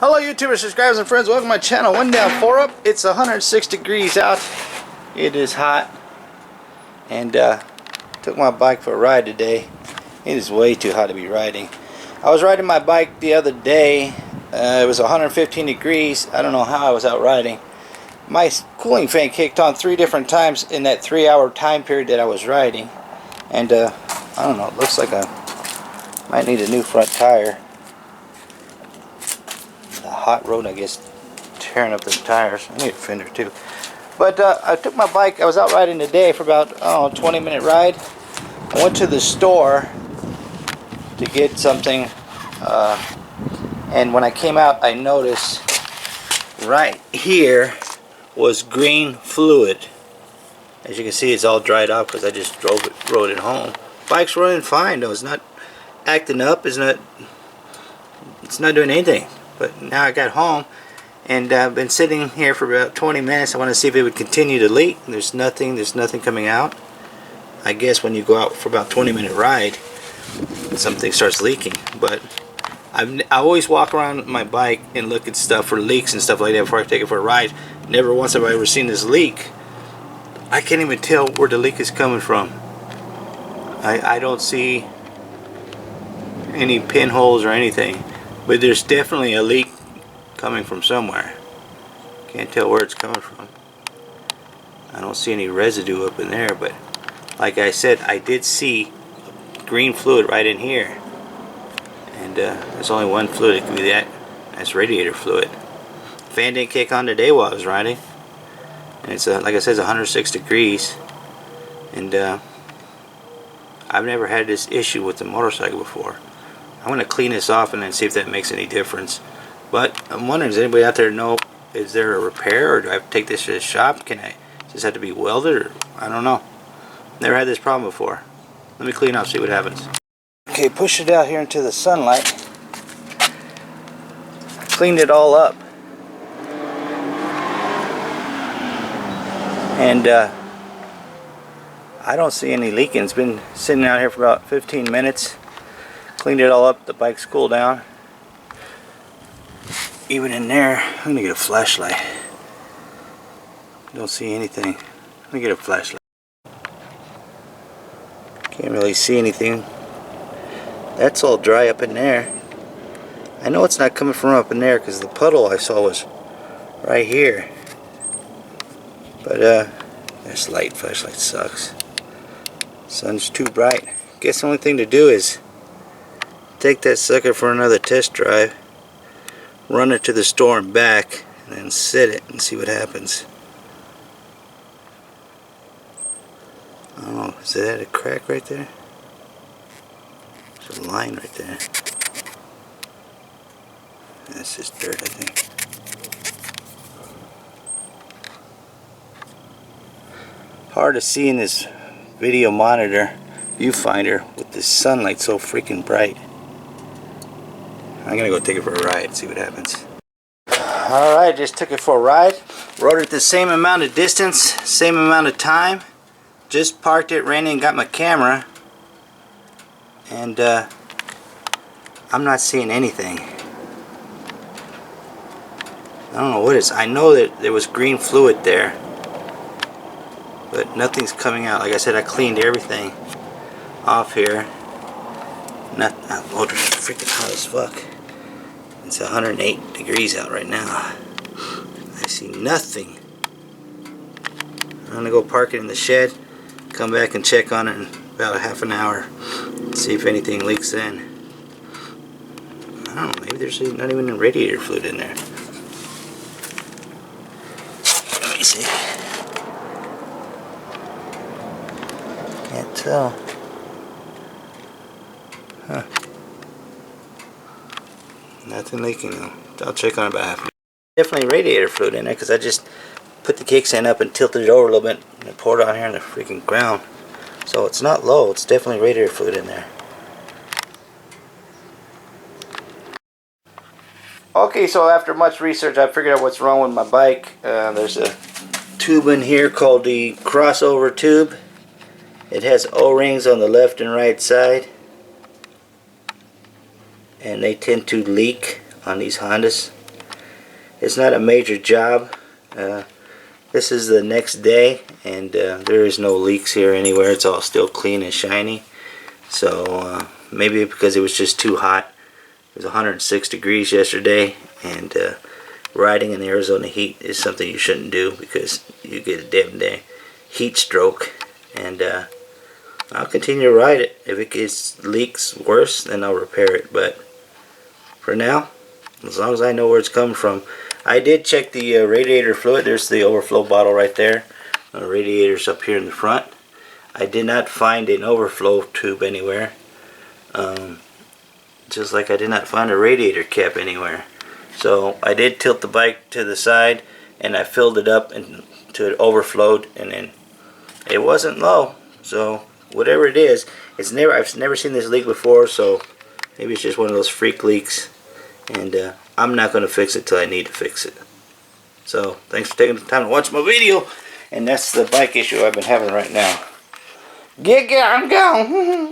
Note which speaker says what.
Speaker 1: Hello YouTubers, subscribers and friends, welcome to my channel. One down, four up. It's 106 degrees out. It is hot. And took my bike for a ride today. It is way too hot to be riding. I was riding my bike the other day. It was 115 degrees. I don't know how I was out riding. My cooling fan kicked on 3 different times in that 3-hour time period that I was riding. And I don't know, it looks like I might need a new front tire. The hot road, I guess, tearing up the tires. I need a fender too. But I took my bike. I was out riding today for about 20-minute ride. I went to the store to get something, and when I came out, I noticed right here was green fluid. As you can see, it's all dried off because I just rode it home. Bike's running fine though. It's not acting up. It's not doing anything. But now I got home and I've been sitting here for about 20 minutes. I want to see if it would continue to leak. There's nothing coming out. I guess when you go out for about 20-minute ride, something starts leaking. But I always walk around my bike and look at stuff for leaks and stuff like that before I take it for a ride. Never once have I ever seen this leak. I can't even tell where the leak is coming from. I don't see any pinholes or anything. But there's definitely a leak coming from somewhere. Can't tell where it's coming from. I don't see any residue up in there, but like I said, I did see green fluid right in here. And there's only one fluid that could be that. That's radiator fluid. Fan didn't kick on today while I was riding. And it's like I said, it's 106 degrees. And I've never had this issue with the motorcycle before. I'm going to clean this off and then see if that makes any difference. But I'm wondering, does anybody out there know, is there a repair, or do I have to take this to the shop? Does this have to be welded, or I don't know. Never had this problem before. Let me clean up, see what happens. Okay, push it out here into the sunlight. I cleaned it all up. And I don't see any leaking. It's been sitting out here for about 15 minutes. Cleaned it all up. The bike's cooled down. Even in there, I'm gonna get a flashlight. Don't see anything. Let me get a flashlight. Can't really see anything. That's all dry up in there. I know it's not coming from up in there because the puddle I saw was right here. But this flashlight sucks. Sun's too bright. Guess the only thing to do is take that sucker for another test drive, run it to the store and back, and then set it and see what happens. I don't know, is that a crack right there? There's a line right there. That's just dirt, I think. Hard to see in this video monitor viewfinder with the sunlight so freaking bright. I'm gonna go take it for a ride, see what happens. Alright, just took it for a ride. Rode it the same amount of distance, same amount of time. Just parked it, ran in, got my camera. And I'm not seeing anything. I don't know what it is. I know that there was green fluid there, but nothing's coming out. Like I said, I cleaned everything off here. Motor's freaking hot as fuck. It's 108 degrees out right now. I see nothing. I'm gonna go park it in the shed, come back and check on it in about a half an hour, see if anything leaks in. I don't know, maybe there's not even a radiator fluid in there. Let me see. Can't tell. Huh. Nothing leaking though. I'll check on it about half an hour. Definitely radiator fluid in there because I just put the kickstand up and tilted it over a little bit and it poured on here on the freaking ground. So it's not low, it's definitely radiator fluid in there. Okay, so after much research I figured out what's wrong with my bike. There's a tube in here called the crossover tube. It has O-rings on the left and right side. And they tend to leak on these Hondas. It's not a major job. This is the next day, and there is no leaks here anywhere. It's all still clean and shiny. So maybe because it was just too hot. It was 106 degrees yesterday, and riding in the Arizona heat is something you shouldn't do because you get a damn day heat stroke. And I'll continue to ride it. If it gets leaks worse, then I'll repair it. But for now, as long as I know where it's coming from. I did check the radiator fluid. There's the overflow bottle right there. The radiator's up here in the front. I did not find an overflow tube anywhere. Just like I did not find a radiator cap anywhere. So I did tilt the bike to the side, and I filled it up until it overflowed, and then it wasn't low. So whatever it is, I've never seen this leak before. So maybe it's just one of those freak leaks, and I'm not going to fix it till I need to fix it. So thanks for taking the time to watch my video, and that's the bike issue I've been having right now. Get I'm gone.